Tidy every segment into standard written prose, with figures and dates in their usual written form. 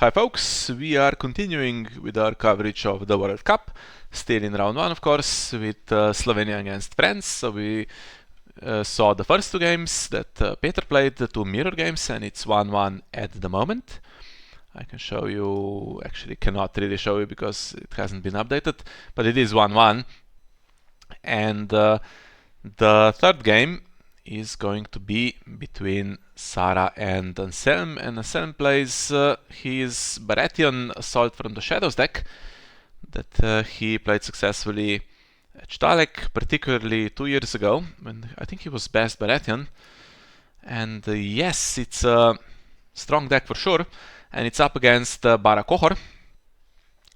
Hi folks, we are continuing with our coverage of the World Cup, still in round 1 of course, with Slovenia against France. So we saw the first two games that Peter played, the two mirror games, and it's 1-1 at the moment. I can show you, actually cannot really show you because it hasn't been updated, but it is 1-1. And the third game is going to be between Saraaa and Anselme, and Anselme plays his Baratheon Assault from the Shadows deck that he played successfully at Stalek, particularly 2 years ago, when I think he was best Baratheon. And yes, it's a strong deck for sure, and it's up against Qohor.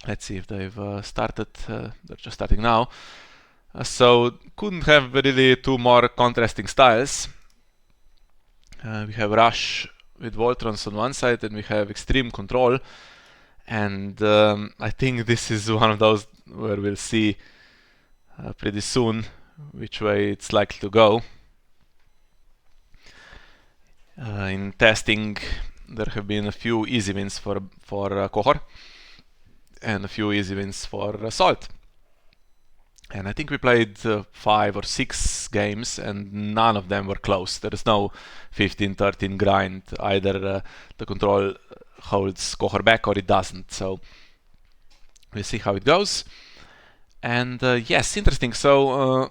Let's see if they've started, they're just starting now. So couldn't have really two more contrasting styles. We have Rush with Voltrons on one side, and we have Extreme Control. And I think this is one of those where we'll see pretty soon which way it's likely to go. In testing, there have been a few easy wins for Qohor and a few easy wins for Assault. And I think we played 5 or 6 games and none of them were close. There is no 15-13 grind. Either the control holds Qohor back or it doesn't. So we'll see how it goes. And yes, interesting. So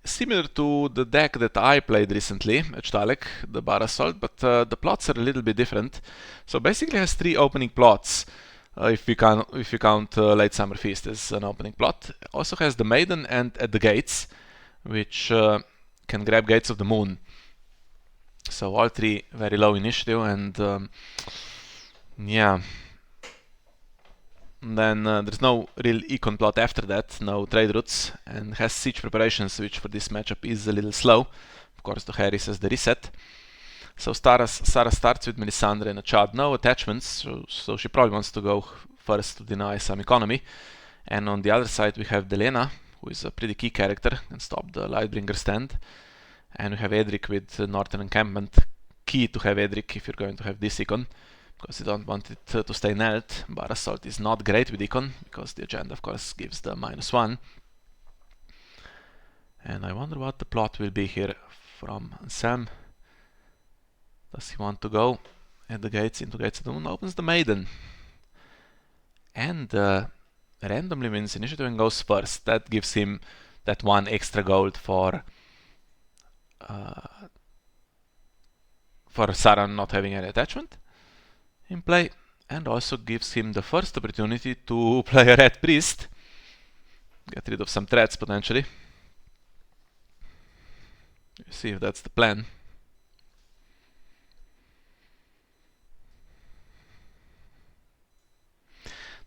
similar to the deck that I played recently at Stalek, the Bar Assault, but the plots are a little bit different. So basically it has 3 opening plots. If you count Late Summer Feast as an opening plot. Also has the Maiden and At the Gates, which can grab Gates of the Moon. So all 3 very low initiative, and yeah. And then there's no real econ plot after that, no trade routes, and has Siege Preparations, which for this matchup is a little slow. Of course, the Harris has the reset. So Saraaa starts with Melisandre and a Chad, no attachments, so she probably wants to go first to deny some economy. And on the other side we have Delena, who is a pretty key character, and stop the Lightbringer stand. And we have Edric with Northern Encampment, key to have Edric if you're going to have this econ, because you don't want it to stay knelt. Bar Assault is not great with econ, because the agenda of course gives the -1. And I wonder what the plot will be here from Anselme. Does he want to go at the gates, into Gates of the Moon? Opens the Maiden. And randomly wins initiative and goes first. That gives him that 1 extra gold for Saraaa not having any attachment in play. And also gives him the first opportunity to play a Red Priest. Get rid of some threats potentially. See if that's the plan.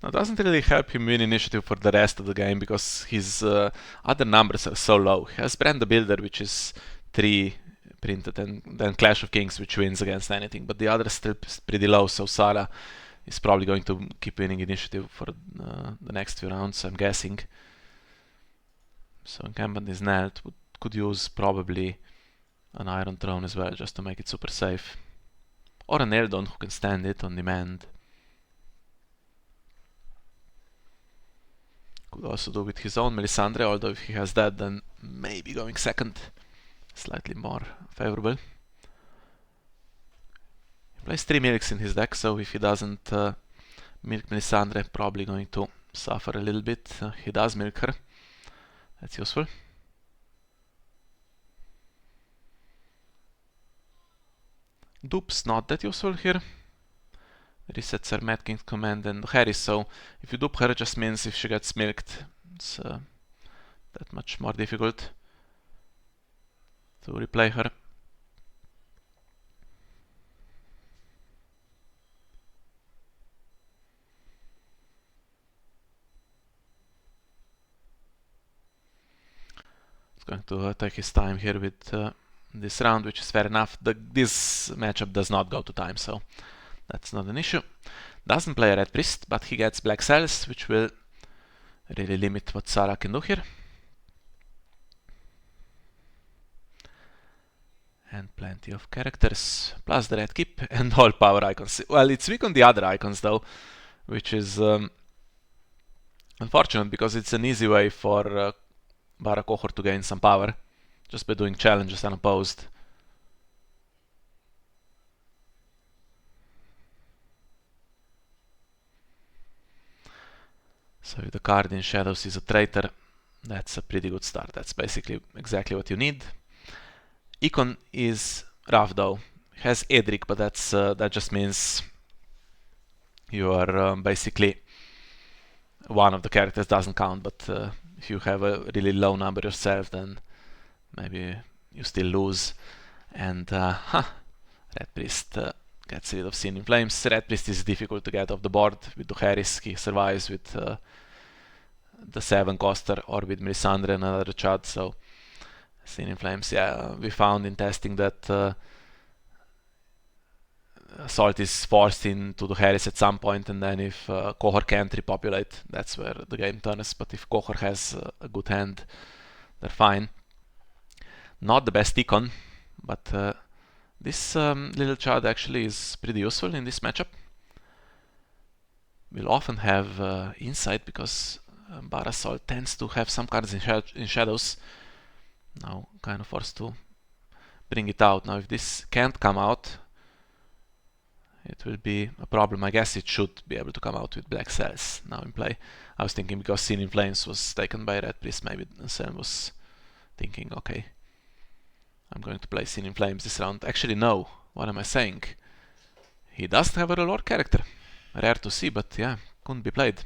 Now, it doesn't really help him win initiative for the rest of the game because his other numbers are so low. He has Brand the Builder, which is 3 printed, and then Clash of Kings, which wins against anything, but the other is still pretty low, so Saraaa is probably going to keep winning initiative for the next few rounds, I'm guessing. So Encampment is knelt, could use probably an Iron Throne as well, just to make it super safe. Or an Eldon who can stand it on demand. Could also do with his own Melisandre, although if he has that, then maybe going second, slightly more favorable. He plays 3 milks in his deck, so if he doesn't milk Melisandre, probably going to suffer a little bit. He does milk her, that's useful. Dupe's not that useful here. Resets her Mad King's command and Harris, so if you dupe her, just means if she gets milked, it's that much more difficult to replay her. He's going to take his time here with this round, which is fair enough. This matchup does not go to time, so that's not an issue. Doesn't play a Red Priest, but he gets Black Cells, which will really limit what Saraaa can do here. And plenty of characters, plus the red keep and all power icons. Well, it's weak on the other icons though, which is unfortunate because it's an easy way for Qohor to gain some power, just by doing challenges unopposed. So if the card in Shadows is a traitor, that's a pretty good start. That's basically exactly what you need. Econ is rough though. It has Edric, but that just means you are basically one of the characters doesn't count, but if you have a really low number yourself, then maybe you still lose. And Red Priest gets rid of Sin in Flames. Red Priest is difficult to get off the board. With Duharis, he survives with the 7 coster or with Melisandre and another Chad, so Sin in Flames, yeah, we found in testing that Assault is forced into the Harris at some point, and then if Qohor can't repopulate, that's where the game turns. But if Qohor has a good hand, they're fine. Not the best econ, but this little child actually is pretty useful in this matchup. We'll often have insight because Baratheon tends to have some cards in shadows. Now kind of forced to bring it out. Now if this can't come out, it will be a problem. I guess it should be able to come out with black cells now in play. I was thinking because Sin in Flames was taken by Red Priest, maybe Anselme was thinking, okay, I'm going to play Sin in Flames this round. Actually, no. What am I saying? He does have a Lord character. Rare to see, but yeah, couldn't be played.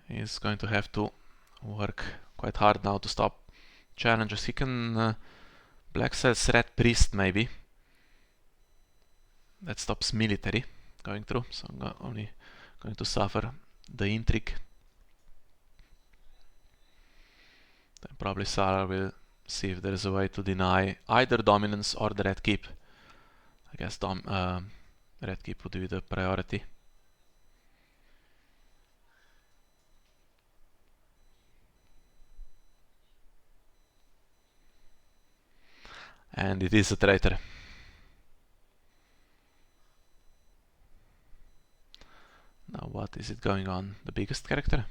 He's going to have to work quite hard now to stop challenges. He can black cells Red Priest maybe. That stops military going through, so I'm only going to suffer the intrigue. Then probably Saraaa will see if there is a way to deny either dominance or the red keep. I guess red keep would be the priority. And it is a traitor. Now what is it going on? The biggest character?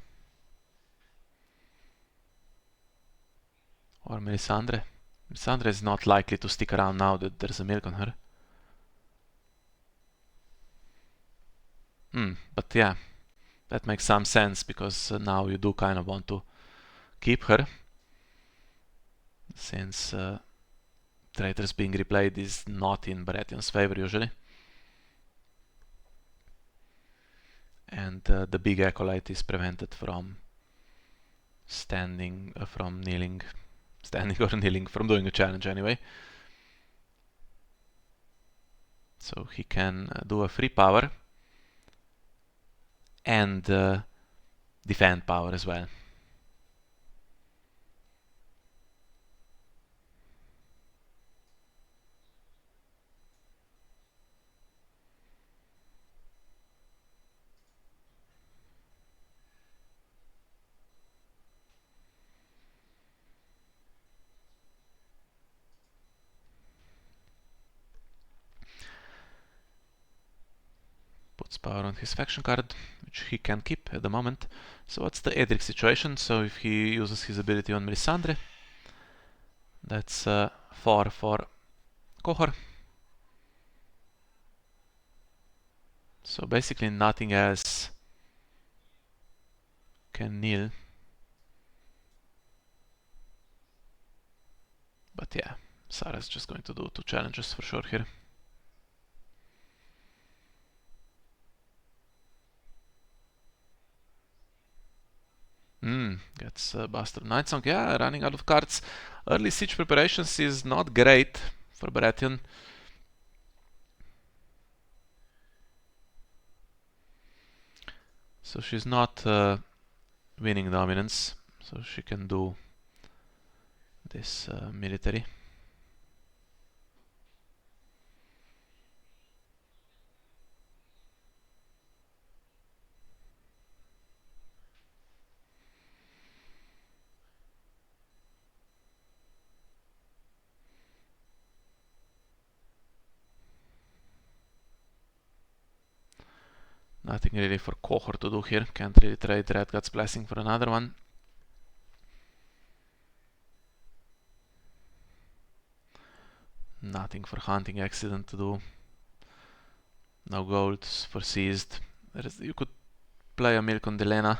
Or Melisandre? Melisandre is not likely to stick around now that there's a milk on her. But yeah, that makes some sense because now you do kind of want to keep her, since traitors being replayed is not in Baratheon's favor usually. And the big acolyte is prevented from standing or kneeling, from doing a challenge anyway. So he can do a free power and defend power as well. Puts power on his faction card, which he can keep at the moment. So what's the Edric situation? So if he uses his ability on Melisandre, that's 4 for Qohor. So basically nothing else can kneel. But yeah, Saraa's just going to do 2 challenges for sure here. Gets Bastard Night Song. Yeah, running out of cards. Early siege preparations is not great for Baratheon. So she's not winning dominance, so she can do this military. Nothing really for Qohor to do here. Can't really trade Red God's Blessing for another one. Nothing for Hunting Accident to do. No gold for Seized. You could play a Milk on Delena.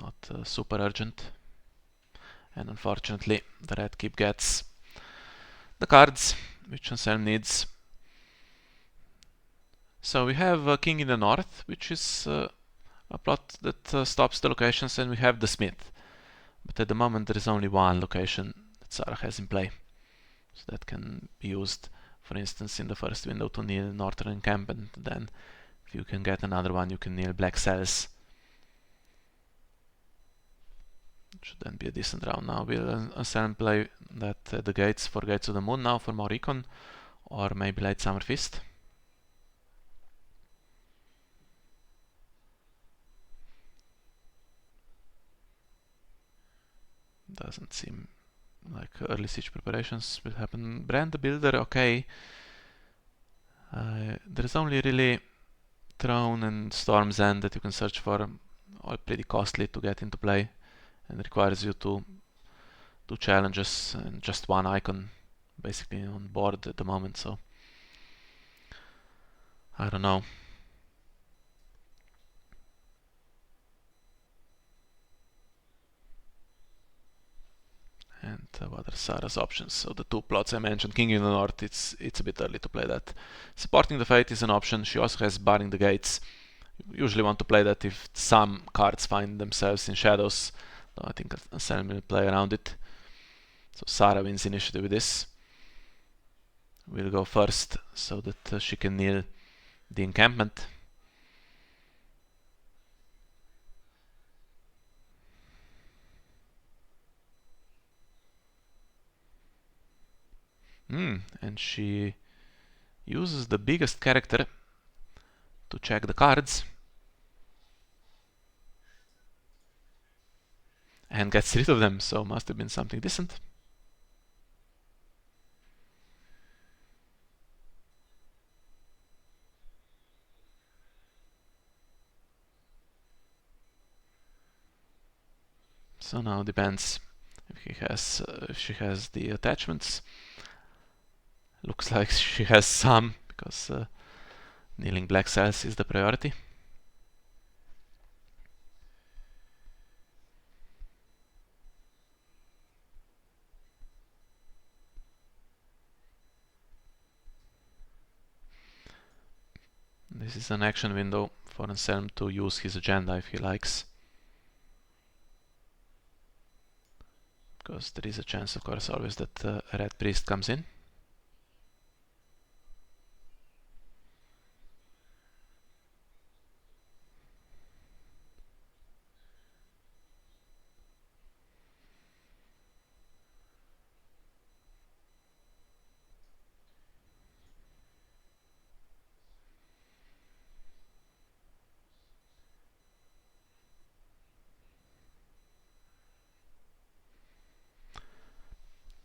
Not super urgent. And unfortunately, the Red Keep gets the cards, which Anselme needs. So we have King in the North, which is a plot that stops the locations, and we have the Smith. But at the moment there is only one location that Saraaa has in play. So that can be used, for instance, in the first window to kneel Northern Encampment. Then if you can get another one, you can kneel Black Cells. Should then be a decent round. Now will Anselme play that at the gates for Gates of the Moon now for more recon, or maybe Late Summer Feast? Doesn't seem like early siege preparations will happen. Brand the Builder, okay. There's only really Throne and Storm's End that you can search for, all pretty costly to get into play, and requires you to do challenges and just one icon basically on board at the moment, so I don't know. And what are Saraa's options? So the two plots I mentioned, King in the North, it's a bit early to play that. Supporting the Fate is an option. She also has Barring the Gates. You usually want to play that if some cards find themselves in shadows. So I think Anselme will play around it. So Saraaa wins initiative with this. We'll go first so that she can kneel the encampment. And she uses the biggest character to check the cards and gets rid of them, so must have been something decent. So now depends if she has the attachments. Looks like she has some, because kneeling Black Cells is the priority. This is an action window for Anselme to use his agenda if he likes. Because there is a chance, of course, always that a Red Priest comes in.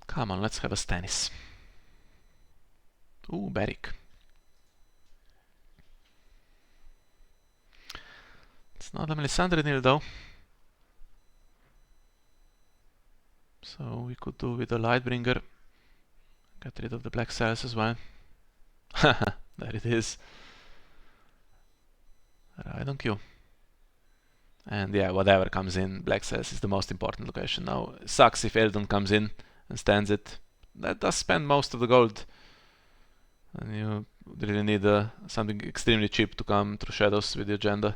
Come on, let's have a Stannis. Ooh, Beric. It's not a Melisandre Nil though. So we could do with the Lightbringer. Get rid of the Black Cells as well. Haha, there it is. Right on cue. And yeah, whatever comes in, Black Cells is the most important location. Now, sucks if Eldon comes in and stands it. That does spend most of the gold. And you really need something extremely cheap to come through shadows with the agenda.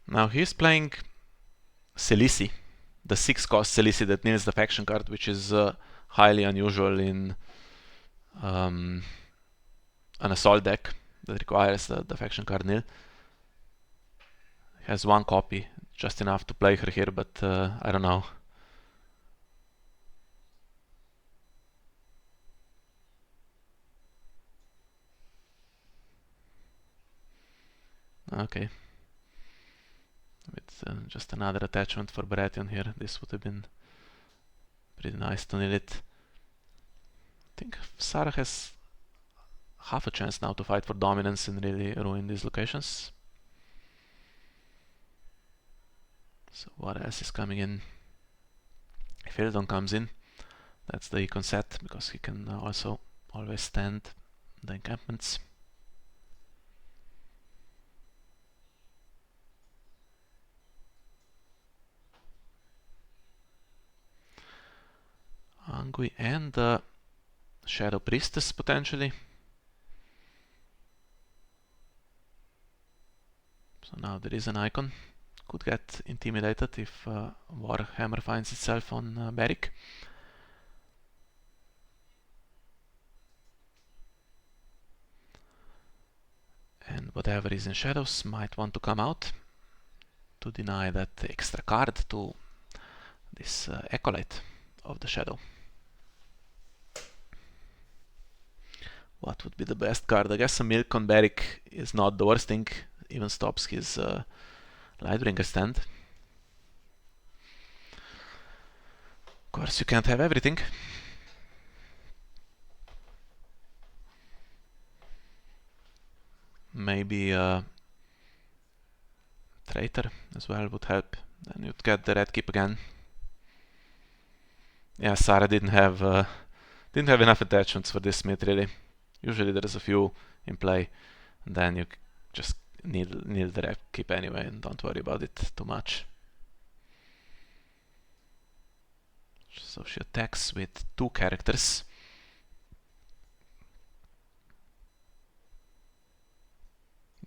Now he's playing Selisi, the 6-cost Selisi that kneels the faction card, which is highly unusual in an assault deck that requires the faction card nil. He has one copy, just enough to play her here, but I don't know. Okay. With just another attachment for Baratheon here, this would have been pretty nice to nil it. I think Saraaa has half a chance now to fight for dominance and really ruin these locations. So what else is coming in? If Hildon comes in, that's the econ set, because he can also always stand the encampments. Angui and the Shadow Priestess potentially. So now there is an icon. Could get intimidated if Warhammer finds itself on Beric. And whatever is in shadows might want to come out to deny that extra card to this acolyte of the shadow. What would be the best card? I guess a Milk on Beric is not the worst thing. Even stops his Lightbringer stand. Of course, you can't have everything. Maybe Traitor as well would help. Then you'd get the red keep again. Yeah, Saraaa didn't have enough attachments for this smith really. Usually there's a few in play, and then you just need the red keep anyway, and don't worry about it too much. So she attacks with 2 characters.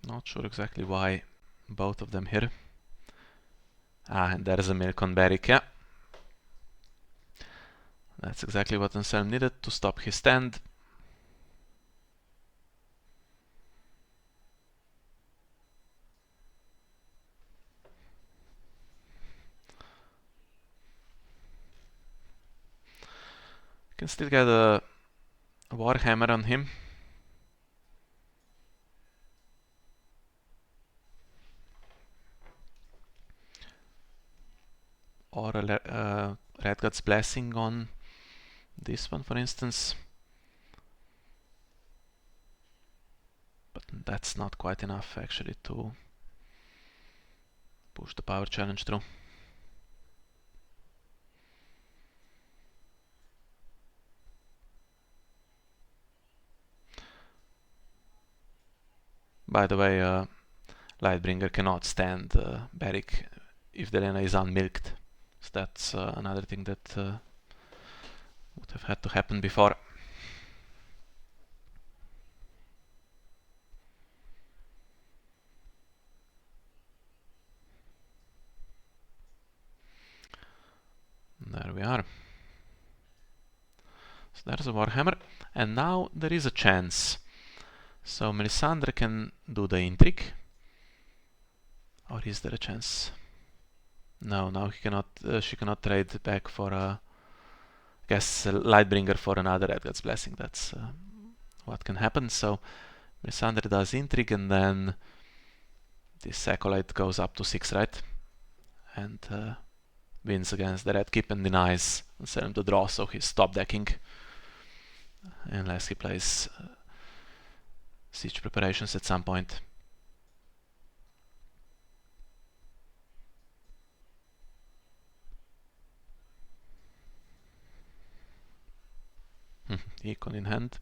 Not sure exactly why both of them here. And there's a Milk on Beric, yeah. That's exactly what Anselme needed to stop his stand. Can still get a Warhammer on him. Or a Red God's Blessing on this one, for instance. But that's not quite enough actually to push the power challenge through. By the way, Lightbringer cannot stand Beric if the arena is unmilked. So that's another thing that would have had to happen before. There we are. So there's a Warhammer, and now there is a chance. So Melisandre can do the intrigue. Or is there a chance? No, now he cannot. She cannot trade back for a, I guess, a Lightbringer for another Red God's Blessing. That's what can happen. So Melisandre does intrigue, and then this acolyte goes up to 6, right? And wins against the red keep and denies Anselme to draw, so he's stop decking unless he plays siege preparations at some point. Econ in hand.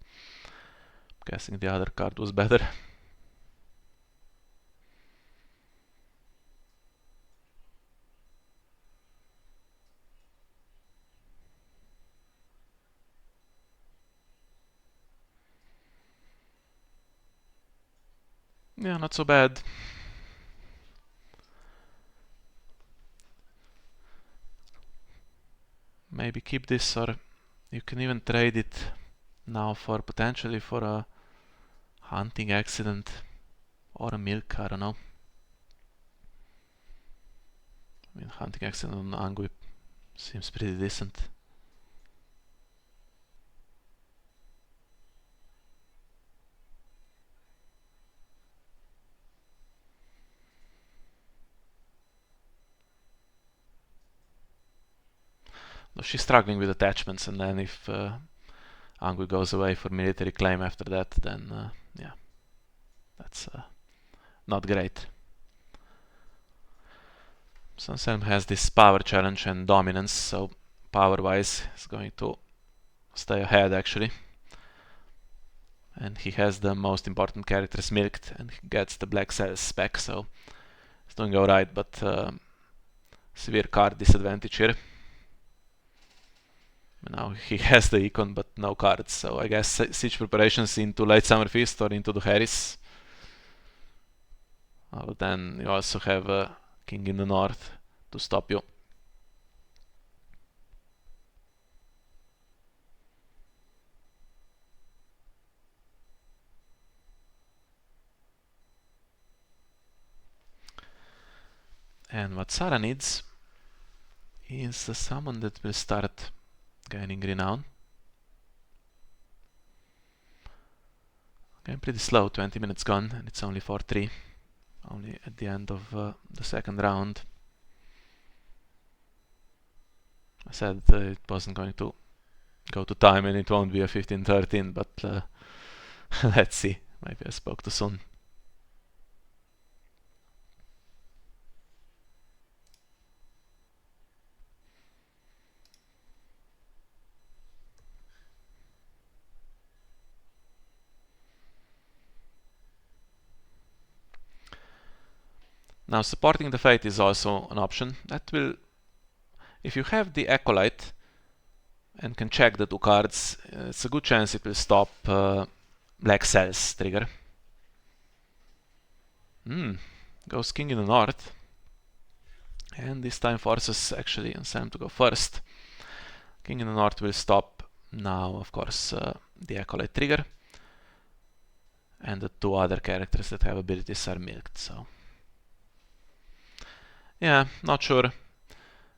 I'm guessing the other card was better. Yeah, not so bad. Maybe keep this, or you can even trade it now for potentially for a hunting accident or a milk, I don't know. I mean, hunting accident on Angui seems pretty decent. No, she's struggling with attachments, and then if Angui goes away for military claim after that, then yeah, that's not great. So Anselme has this power challenge and dominance, so power-wise he's going to stay ahead actually. And he has the most important characters milked, and he gets the black cells back, so it's doing alright, but severe card disadvantage here. Now he has the econ but no cards, so I guess siege preparations into Late Summer Feast or into the Harris. But then you also have a king in the north to stop you. And what Saraaa needs is someone that will start gaining renown. Game pretty slow, 20 minutes gone, and it's only 4-3. Only at the end of the second round. I said it wasn't going to go to time and it won't be a 15-13, but let's see. Maybe I spoke too soon. Now supporting the Fate is also an option. That will, if you have the Acolyte and can check the two cards, it's a good chance it will stop Black Cells trigger. Goes King in the North. And this time forces actually Anselme to go first. King in the North will stop now, of course, the Acolyte trigger. And the two other characters that have abilities are milked, so... yeah, not sure.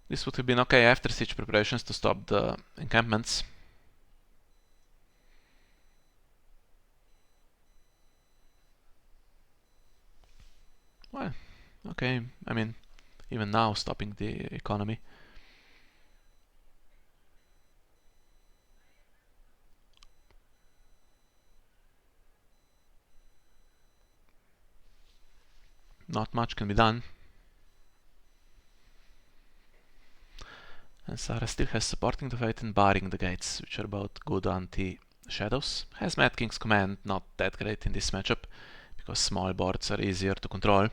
This would have been okay after siege preparations to stop the encampments. Well, okay, I mean, even now stopping the economy. Not much can be done. And Saraaa still has supporting the Fate and barring the gates, which are both good anti-shadows. Has Mad King's command, not that great in this matchup, because small boards are easier to control.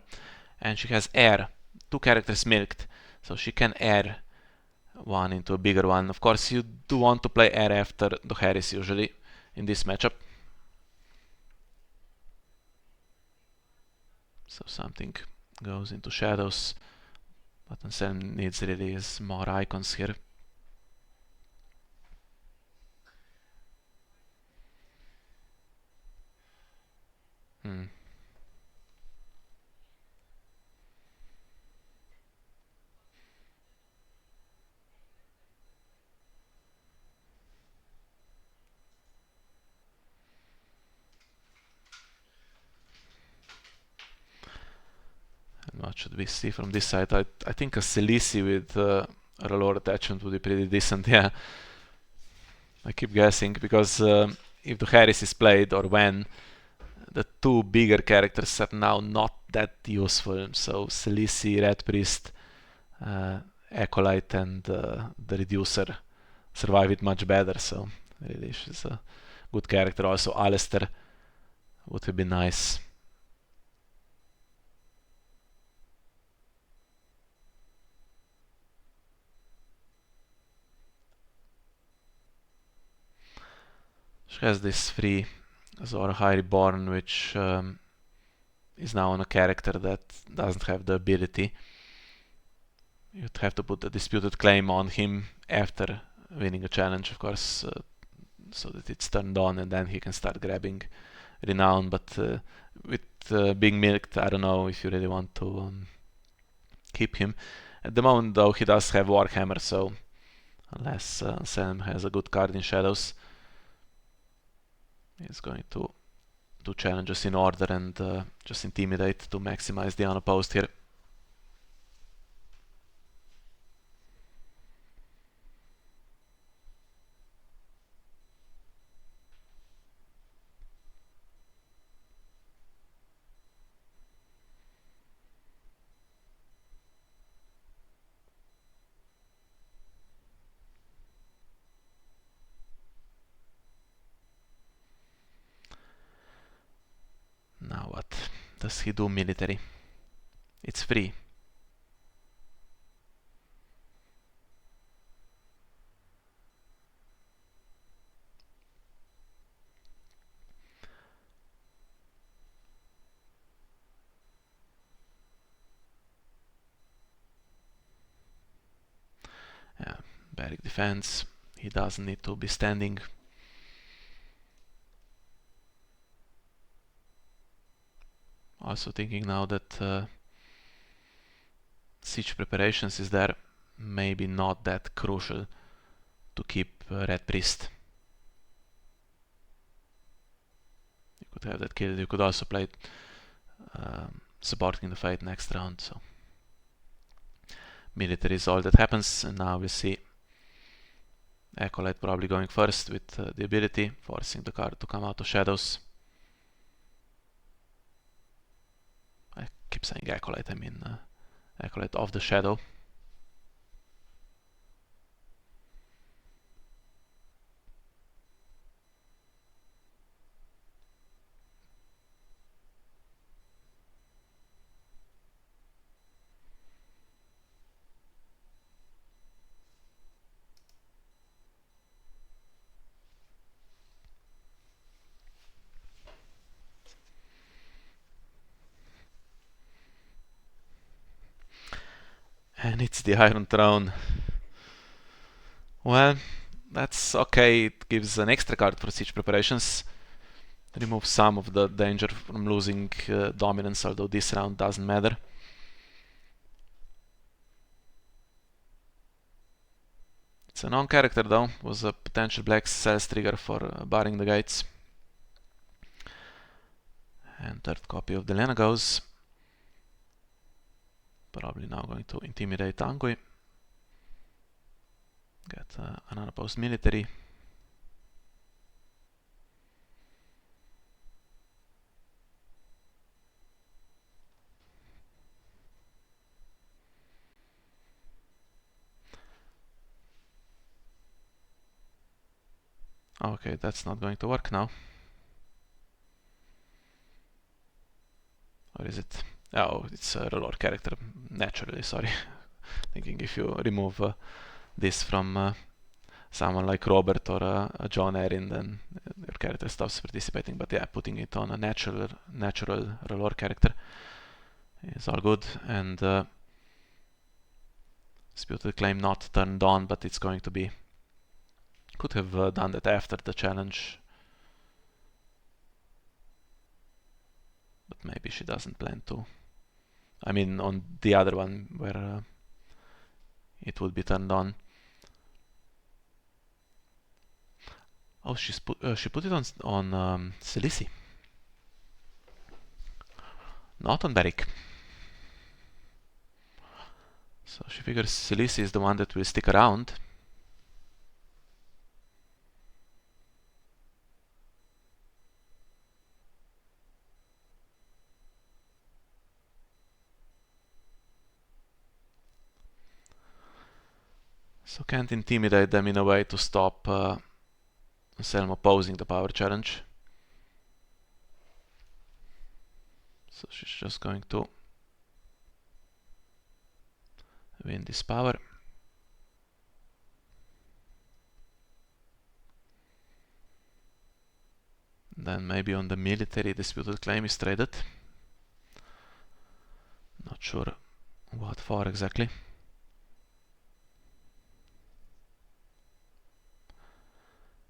And she has air, two characters milked, so she can air one into a bigger one. Of course, you do want to play air after the Harris usually in this matchup. So something goes into shadows. What Anselme needs really is more icons here. And what should we see from this side? I think a Selisi with a lower attachment would be pretty decent, yeah. I keep guessing, because if the Harris is played, or when, the two bigger characters are now not that useful. So Selisi, Red Priest, Acolyte and the Reducer survive it much better, so really she's a good character. Also Alistair would have been nice. She has this free Azor High Reborn, which is now on a character that doesn't have the ability. You'd have to put a disputed claim on him after winning a challenge, of course, so that it's turned on, and then he can start grabbing renown. But with being milked, I don't know if you really want to keep him. At the moment, though, he does have Warhammer, so unless Sam has a good card in shadows, he's going to do challenges in order and just intimidate to maximize the unopposed here. does he do military? It's free. Yeah, barrack defense. He doesn't need to be standing. Also thinking now that siege preparations is there, maybe not that crucial to keep Red Priest. You could have that killed. You could also play supporting the fight next round. So military is all that happens, and now we see Acolyte probably going first with the ability, forcing the card to come out of shadows. I keep saying Acolyte, I mean Acolyte of the Shadow. And it's the Iron Throne. Well, that's okay. It gives an extra card for siege preparations. Removes some of the danger from losing dominance, although this round doesn't matter. It's a non-character though. Was a potential black cells trigger for barring the gates. And third copy of the Lena goes. Probably now going to intimidate Angui. Get an unopposed military. Okay, that's not going to work now. Or is it? Oh, it's a Relore character, naturally, sorry. Thinking if you remove this from someone like Robert or John Erin, then your character stops participating. But yeah, putting it on a natural Relore character is all good. And Disputed Claim not turned on, but it's going to be... Could have done that after the challenge. But maybe she doesn't plan to. I mean, on the other one where it would be turned on. Oh, she put it on Celici. Not on Beric. So she figures Celici is the one that will stick around. So can't intimidate them in a way to stop Anselme opposing the power challenge. So she's just going to win this power. Then maybe on the military Disputed Claim is traded. Not sure what for exactly.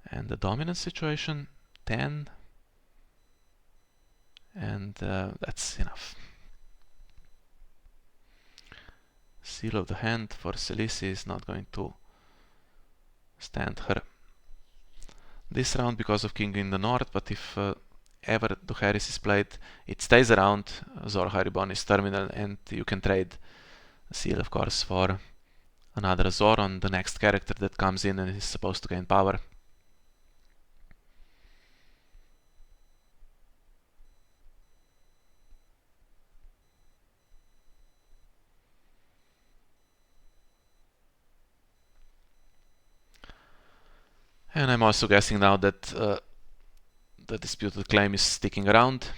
And the dominance situation, 10. And that's enough. Seal of the Hand for Celici is not going to stand her this round because of King in the North, but if ever Duharis is played, it stays around. Zor Haribon is terminal, and you can trade Seal, of course, for another Zor on the next character that comes in and is supposed to gain power. And I'm also guessing now that the Disputed Claim is sticking around.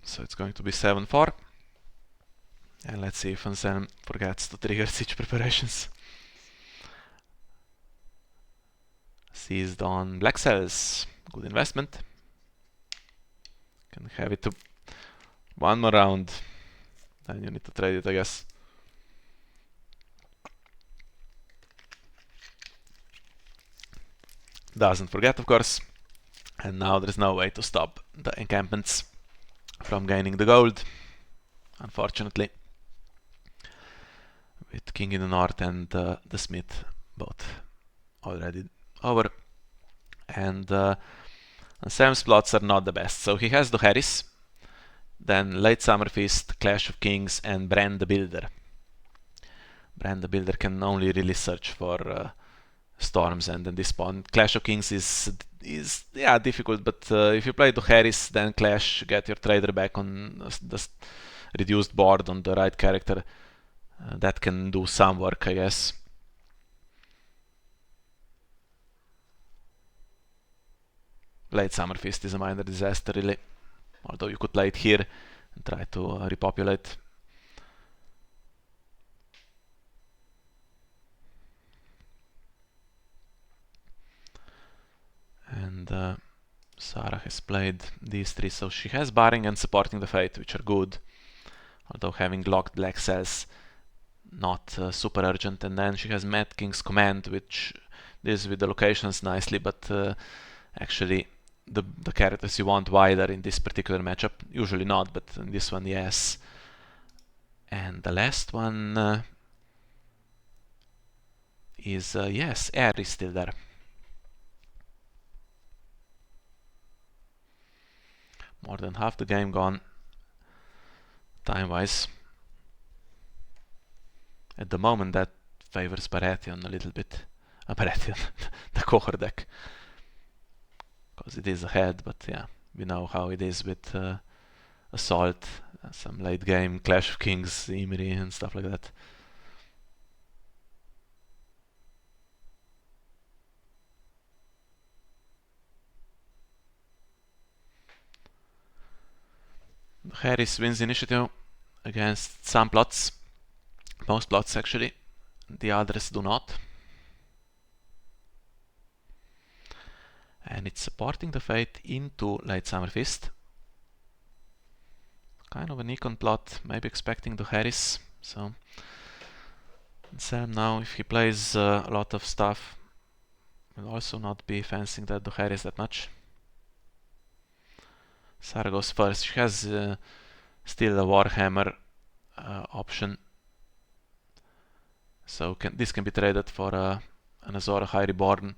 So it's going to be 7-4. And let's see if Anselme forgets to trigger siege preparations. Seized on black cells. Good investment. Can have it to one more round. Then you need to trade it, I guess. Doesn't forget, of course. And now there's no way to stop the encampments from gaining the gold, unfortunately. With king in the north and the smith both already over. And Anselme's plots are not the best. So he has the Harris, then Late Summer Feast, Clash of Kings, and Bran the Builder. Bran the Builder can only really search for storms, and then this spawn. Clash of Kings is yeah, difficult, but if you play the Harris, then Clash, get your trader back on the reduced board on the right character. That can do some work, I guess. Late Summer Feast is a minor disaster, really. Although you could play it here and try to repopulate. And Saraaa has played these three, so she has Barring and Supporting the Fate, which are good. Although having locked black cells, not super urgent. And then she has Mad King's Command, which deals with the locations nicely, but actually the characters you want wider in this particular matchup. Usually not, but in this one, yes. And the last one is, yes, Air is still there. More than half the game gone, time-wise. At the moment, that favors Baratheon a little bit. Baratheon, the Qohor deck. Because it is ahead, but yeah, we know how it is with Assault, some late game, Clash of Kings, Imri, and stuff like that. Harris wins initiative against some plots, most plots actually, the others do not. And it's Supporting the Fate into Late Summer Feast. Kind of an econ plot, maybe expecting the Harris. So Sam now, if he plays a lot of stuff, will also not be fancying that the Harris that much. Saraaa goes first. She has still a Warhammer option. So this can be traded for an Azor High Reborn.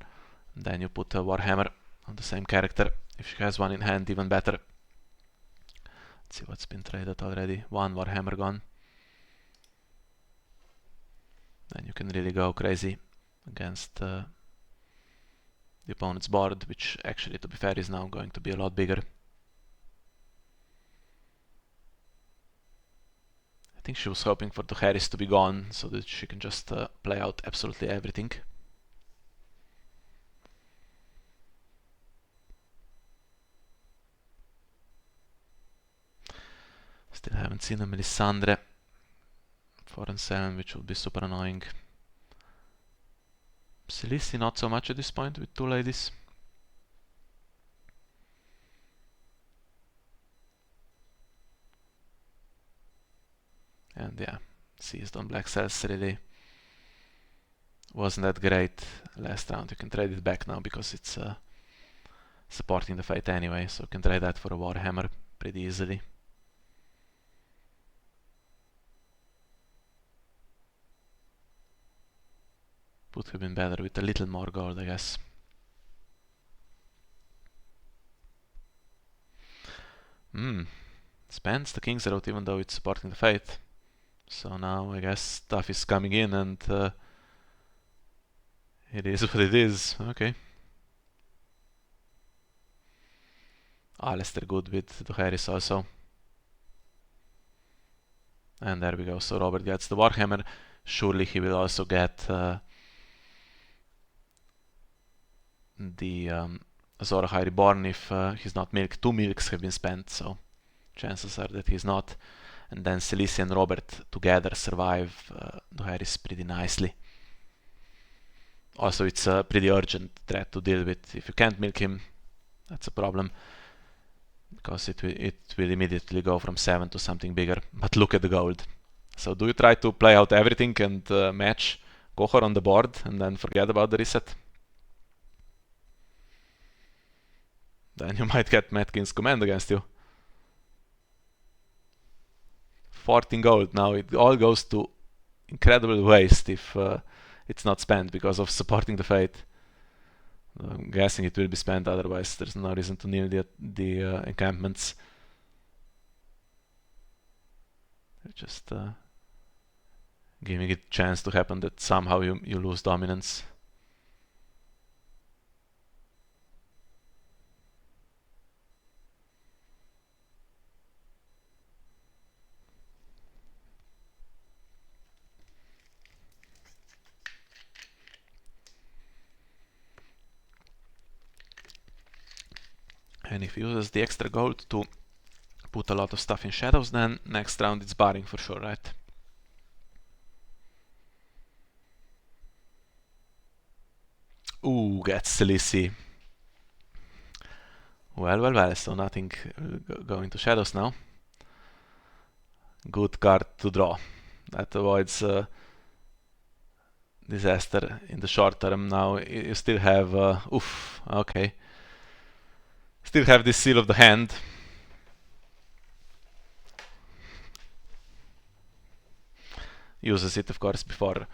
Then you put a Warhammer on the same character. If she has one in hand, even better. Let's see what's been traded already. One Warhammer gone. Then you can really go crazy against the opponent's board, which actually, to be fair, is now going to be a lot bigger. I think she was hoping for the Harris to be gone so that she can just play out absolutely everything. Still haven't seen a Melisandre for Anselme, which would be super annoying. Cilici not so much at this point with two ladies. And yeah, seized on black cells really wasn't that great last round. You can trade it back now because it's Supporting the Fate anyway, so you can trade that for a Warhammer pretty easily. Would have been better with a little more gold, I guess. Spends the King's Road even though it's Supporting the Fate. So now I guess stuff is coming in and it is what it is. Okay. Alistair good with the Harris also. And there we go. So Robert gets the Warhammer. Surely he will also get the Azor High Reborn if he's not milked. 2 milks have been spent, so chances are that he's not. And then Celici and Robert together survive Dohaeris pretty nicely. Also, it's a pretty urgent threat to deal with. If you can't milk him, that's a problem, because it will immediately go from 7 to something bigger. But look at the gold. So do you try to play out everything and match Qohor on the board and then forget about the reset? Then you might get Mad King's Command against you. 14 gold. Now it all goes to incredible waste if it's not spent because of supporting the Fate. I'm guessing it will be spent, otherwise there's no reason to kneel the encampments. They're just giving it a chance to happen that somehow you lose dominance. And if he uses the extra gold to put a lot of stuff in shadows, then next round it's barring for sure, right? Ooh, gets Celici. Well, so nothing will go into shadows now. Good card to draw. That avoids disaster in the short term. Now you still have, okay. Still have this Seal of the Hand. Uses it, of course, before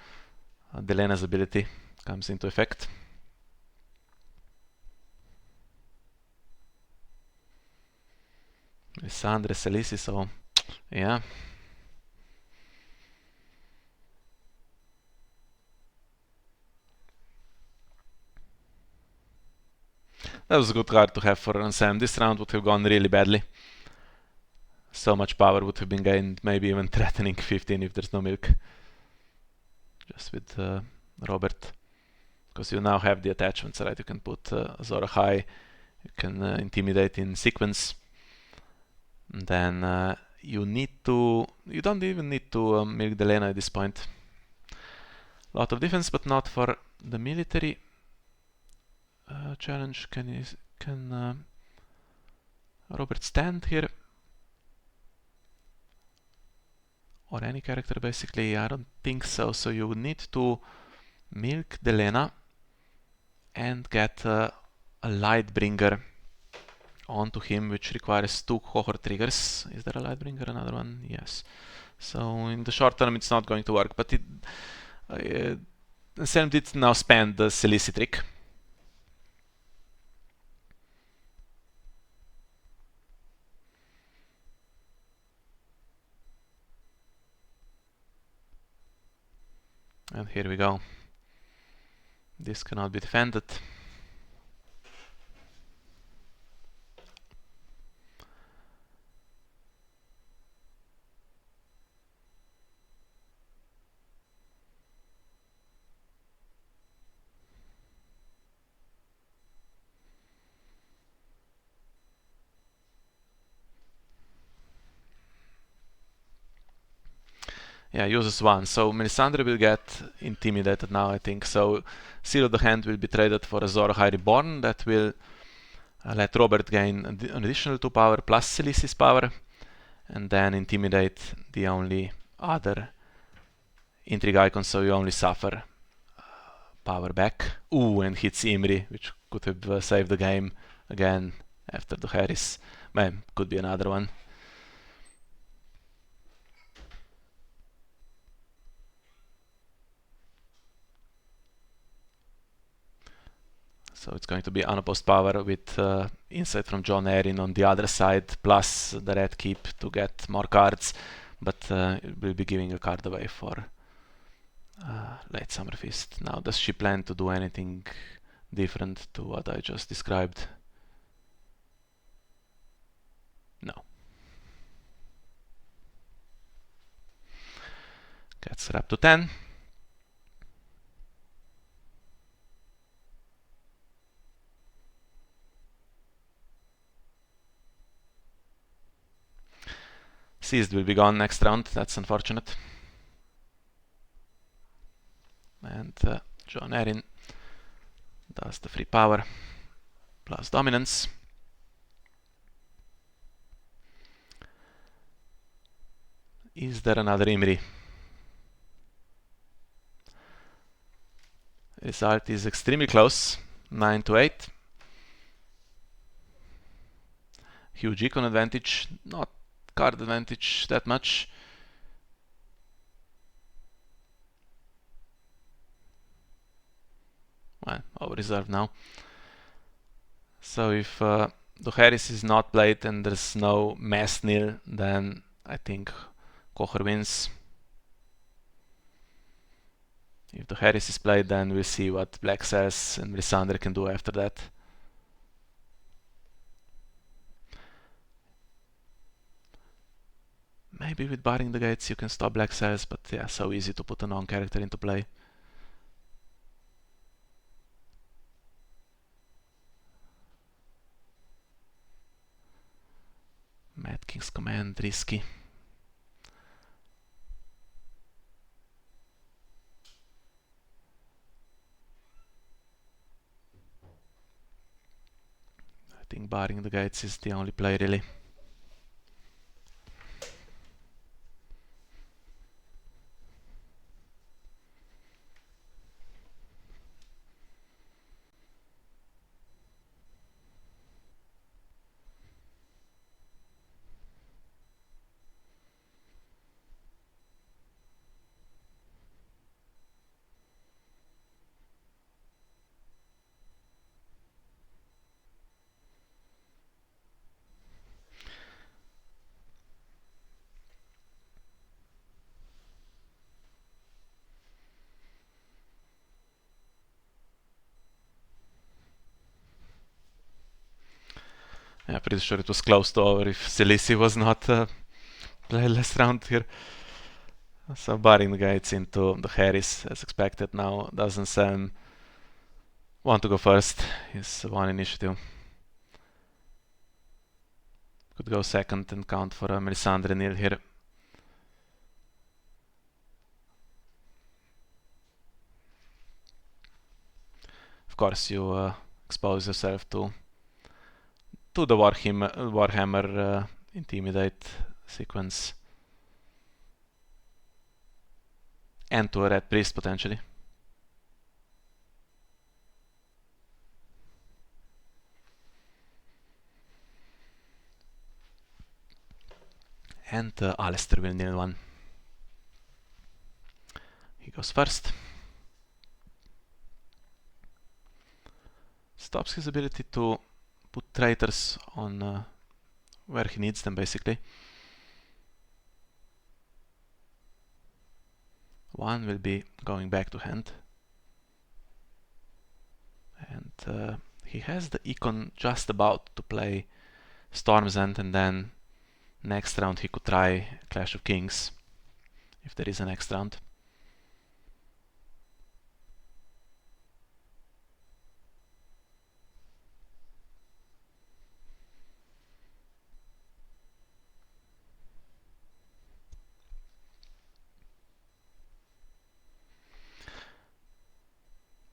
Delena's ability comes into effect. Melisandre, Celici, so yeah. That was a good card to have for Anselme. This round would have gone really badly. So much power would have been gained, maybe even threatening 15 if there's no milk. Just with Robert. Because you now have the attachments, right? You can put Zora high, you can intimidate in sequence. And then you don't even need to milk Delena at this point. A lot of defense, but not for the military challenge. Can Robert stand here? Or any character basically? I don't think so. So you would need to milk Delena and get a Lightbringer onto him, which requires 2 Qohor triggers. Is there a Lightbringer? Another one? Yes. So in the short term it's not going to work, but Anselme did now spend the Celici trick. And here we go. This cannot be defended. Yeah, uses 1. So Melisandre will get intimidated now, I think. So Seal of the Hand will be traded for a Zora High Reborn that will let Robert gain an additional 2 power plus Celici's power, and then intimidate the only other intrigue icon, so you only suffer power back. Ooh, and hits Imri, which could have saved the game again after the Harris. Man, could be another one. So it's going to be unopposed power with insight from John Erin on the other side, plus the red keep to get more cards, but it will be giving a card away for late Summer Feast. Now, does she plan to do anything different to what I just described? No. Gets her up to 10. Seized will be gone next round, that's unfortunate. And John Erin does the free power plus dominance. Is there another Imri? Result is extremely close, 9-8. Huge econ advantage, not card advantage that much. Well, over reserve now. So if Dohaeris is not played and there's no mass nil, then I think Qohor wins. If Dohaeris is played, then we'll see what Black Cells and Melisandre can do after that. Maybe with barring the gates you can stop Black Cells, but yeah, so easy to put a non-character into play. Mad King's Command, risky. I think barring the gates is the only play really. Yeah, pretty sure it was close to over if Selisi was not played last round here. So barring the gates into the Harris as expected now. Doesn't Sam want to go first? He's one initiative. Could go second and count for Melisandre nil here. Of course you expose yourself to the Warhammer Intimidate sequence. And to a Red Priest potentially. And Alistair will nil one. He goes first. Stops his ability to put traitors on where he needs them basically. One will be going back to hand. And he has the econ just about to play Storm's End, and then next round he could try Clash of Kings, if there is a next round.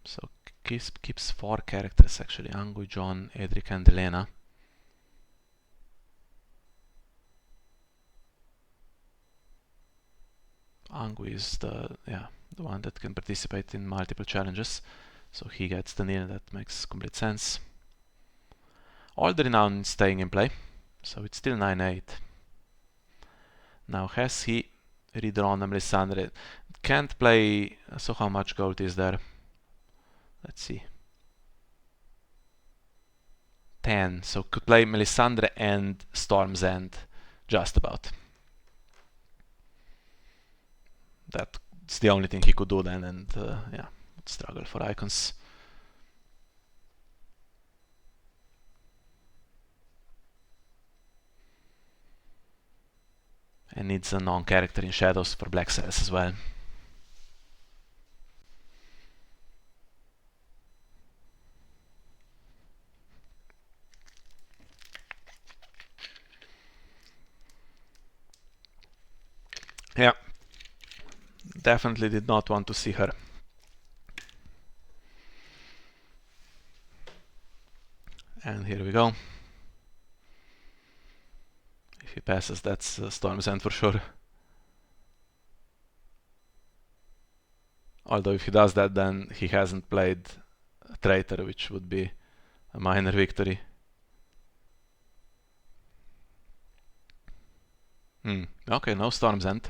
So keeps 4 characters actually, Angui, John, Edric and Elena. Angui is the one that can participate in multiple challenges, so he gets the nil. That makes complete sense. All the renown is staying in play, so it's still 9-8. Now has he redrawn a Melisandre? Can't play, so how much gold is there? Let's see. 10, so could play Melisandre and Storm's End, just about. That's the only thing he could do then, and yeah, struggle for icons. And needs a non-character in Shadows for Black Cells as well. Definitely did not want to see her. And here we go. If he passes, that's Storm's End for sure. Although if he does that, then he hasn't played a traitor, which would be a minor victory. Okay, no Storm's End.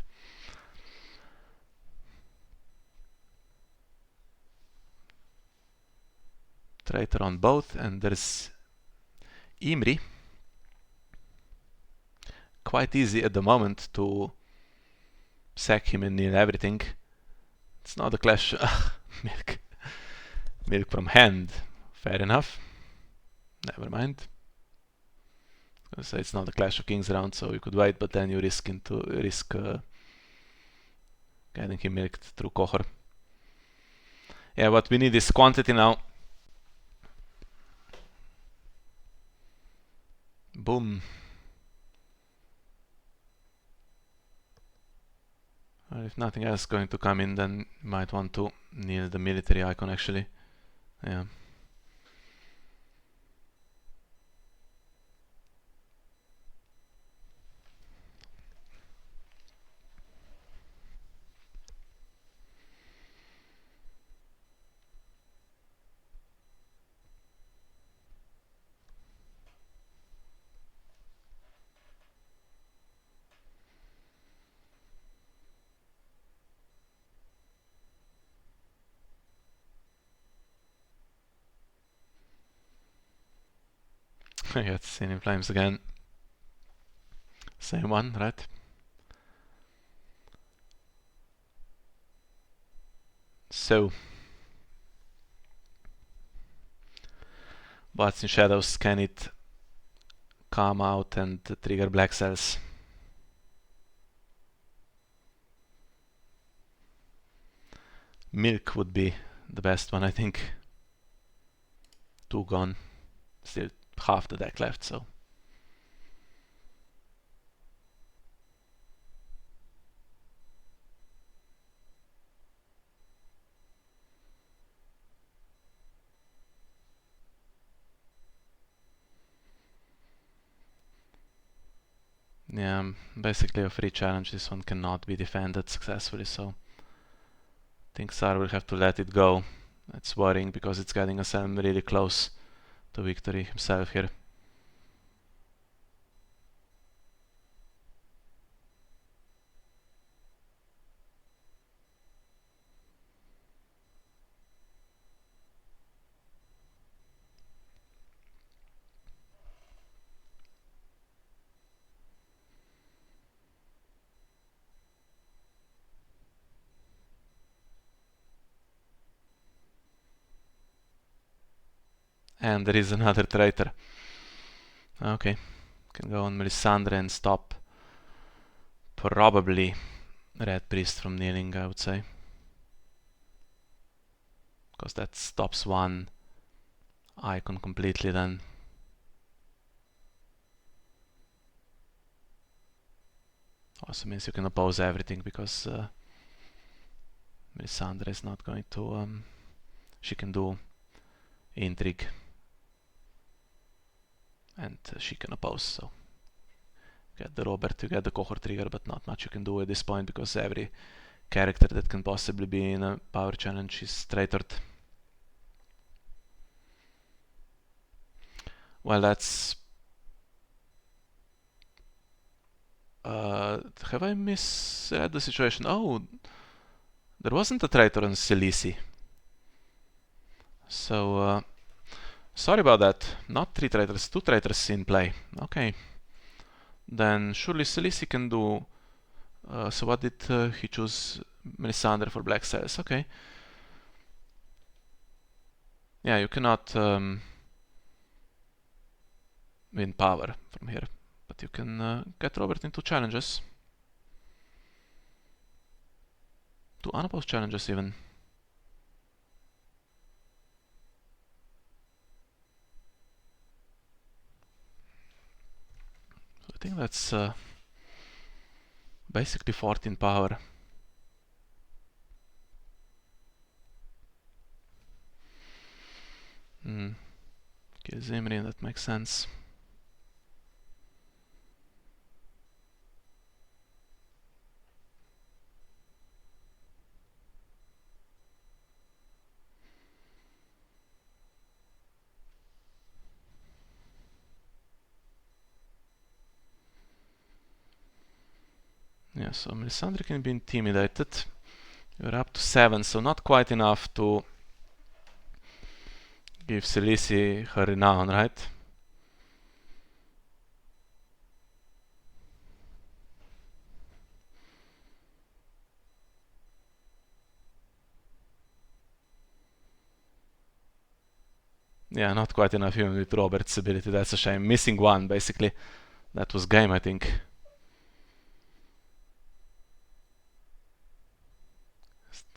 Traitor on both, and there's Imri. Quite easy at the moment to sack him and kneel everything. It's not a clash. Milk. Milk from hand. Fair enough. Never mind. I was gonna say it's not a Clash of Kings round, so you could wait, but then you risk getting him milked through Qohor. Yeah, what we need is quantity now. Boom. Well, if nothing else is going to come in, then you might want to kneel the military icon actually. Yeah. I got seen in flames again. Same one, right? So, what's in shadows? Can it come out and trigger black cells? Milk would be the best one, I think. 2 gone. Still half the deck left, so. Yeah, basically a free challenge. This one cannot be defended successfully, so I think Sar will have to let it go. It's worrying because it's getting Anselme really close to victory himself here. And there is another traitor. Okay, can go on Melisandre and stop probably Red Priest from kneeling, I would say. Because that stops one icon completely then. Also means you can oppose everything because Melisandre is not going to... she can do intrigue. And she can oppose, so get the Robert, you get the Qohor trigger, but not much you can do at this point because every character that can possibly be in a power challenge is traitored. Well, that's... have I misread the situation? Oh, there wasn't a traitor on Selisi. So, sorry about that. Not 3 traitors, 2 traitors in play. Okay. Then surely Selisi can do... so what did he choose? Melisandre for black cells. Okay. Yeah, you cannot win power from here. But you can get Robert into challenges. 2 unopposed challenges even. So I think that's basically 14 power. Kills Imri, that makes sense. Yeah, so Melisandre can be intimidated. You're up to 7, so not quite enough to give Khaleesi her renown, right? Yeah, not quite enough even with Robert's ability. That's a shame. Missing one, basically. That was game, I think.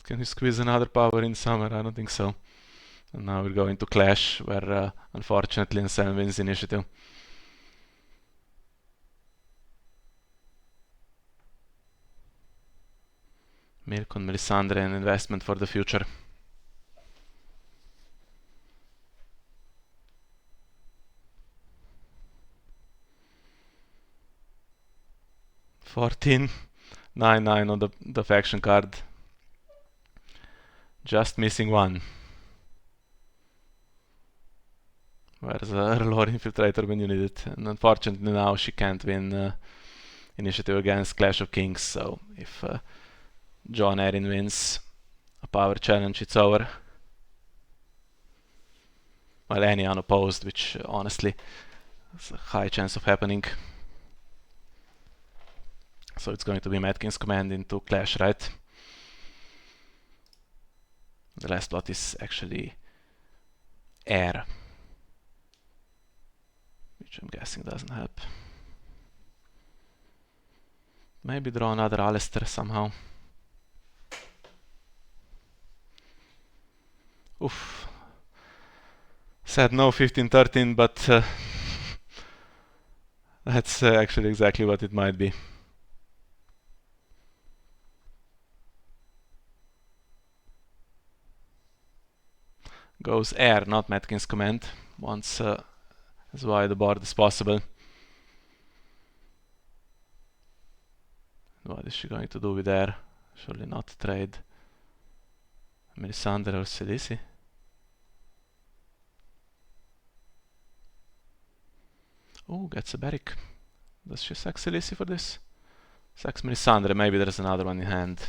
Can you squeeze another power in summer? I don't think so. And now we're going to Clash, where unfortunately Anselme wins initiative. Mirko and Melisandre, an investment for the future. $14, 9 on the faction card. Just missing one. Where's a lore infiltrator when you need it? And unfortunately now she can't win initiative against Clash of Kings, so if Jon Arryn wins a power challenge, it's over. Well, any unopposed, which honestly has a high chance of happening. So it's going to be Mad King's command into Clash, right? The last lot is actually air, which I'm guessing doesn't help. Maybe draw another Alistair somehow. Oof. Said no 15-13, but that's actually exactly what it might be. Goes air, not Mad King's command. Wants as wide a board as possible. What is she going to do with air? Surely not trade Melisandre or Khaleesi. Oh, gets a barrack. Does she sack Khaleesi for this? Sacks Melisandre, maybe there's another one in hand.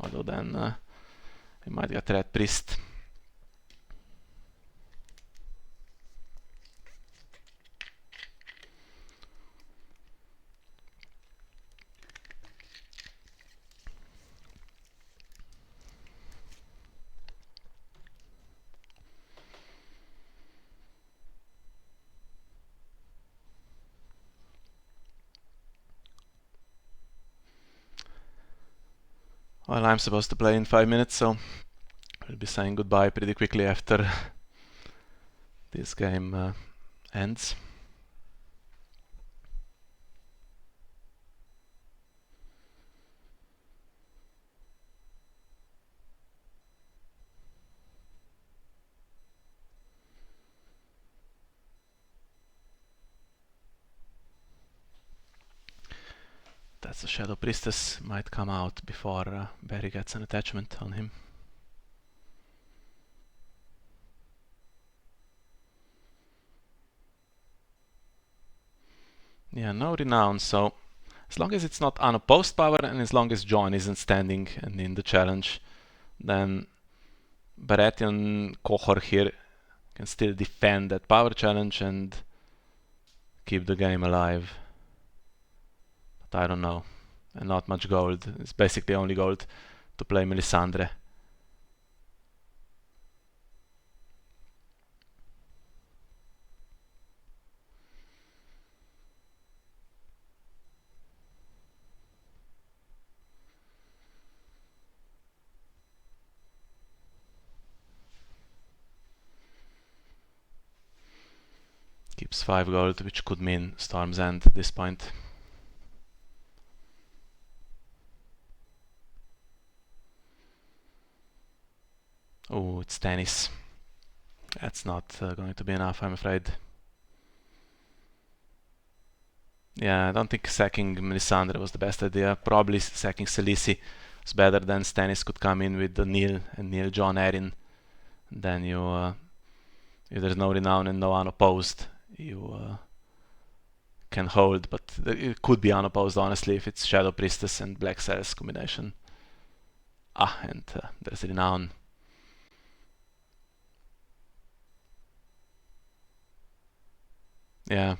Although then we might get Red Priest. Well, I'm supposed to play in 5 minutes, so I'll be saying goodbye pretty quickly after this game ends. That's a Shadow Priestess, might come out before Barry gets an attachment on him. Yeah, no renown, so as long as it's not unopposed power and as long as Jon isn't standing and in the challenge, then Baratheon Qohor here can still defend that power challenge and keep the game alive. But I don't know. And not much gold. It's basically only gold to play Melisandre. Keeps 5 gold, which could mean Storm's End at this point. Oh, it's Stannis. That's not going to be enough, I'm afraid. Yeah, I don't think sacking Melisandre was the best idea. Probably sacking Selisi was better. Then Stannis could come in with the Neil and Neil John Erin. Then you, if there's no renown and no unopposed, you can hold. But it could be unopposed, honestly, if it's Shadow Priestess and Black Sails combination. And there's renown. Yeah.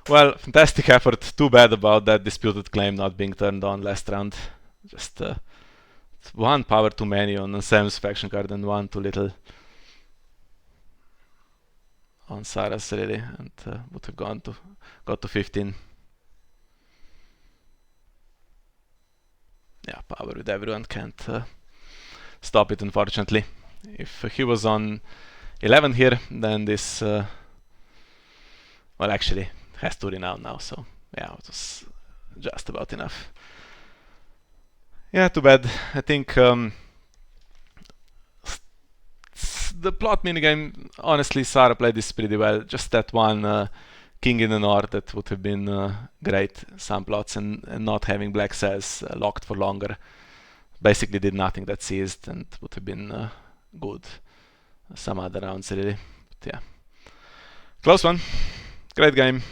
Well, fantastic effort. Too bad about that disputed claim not being turned on last round. Just one power too many on Anselme's faction card and one too little on Sarah's, really, and would have got to 15. Yeah, power with everyone can't stop it, unfortunately. If he was on 11 here, then this, well, actually, has to renown now, so yeah, it was just about enough. Yeah, too bad. I think the plot minigame, honestly, Sarah played this pretty well. Just that one king in the north that would have been great, some plots, and not having Black Sails locked for longer. Basically did nothing that seized and would have been good some other rounds, really. But yeah, close one. Great game.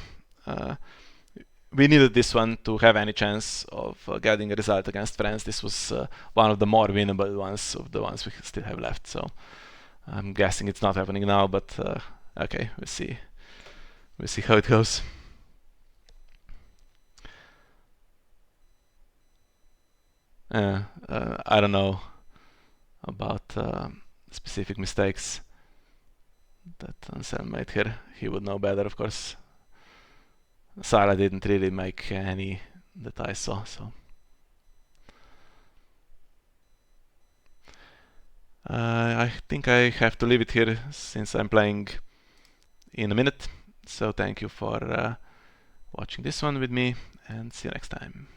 We needed this one to have any chance of getting a result against France. This was one of the more winnable ones of the ones we still have left. So I'm guessing it's not happening now, but okay, we'll see. We'll see how it goes. I don't know about specific mistakes that Anselme made here. He would know better, of course. Sarah didn't really make any that I saw, so. I think I have to leave it here since I'm playing in a minute. So thank you for watching this one with me, and see you next time.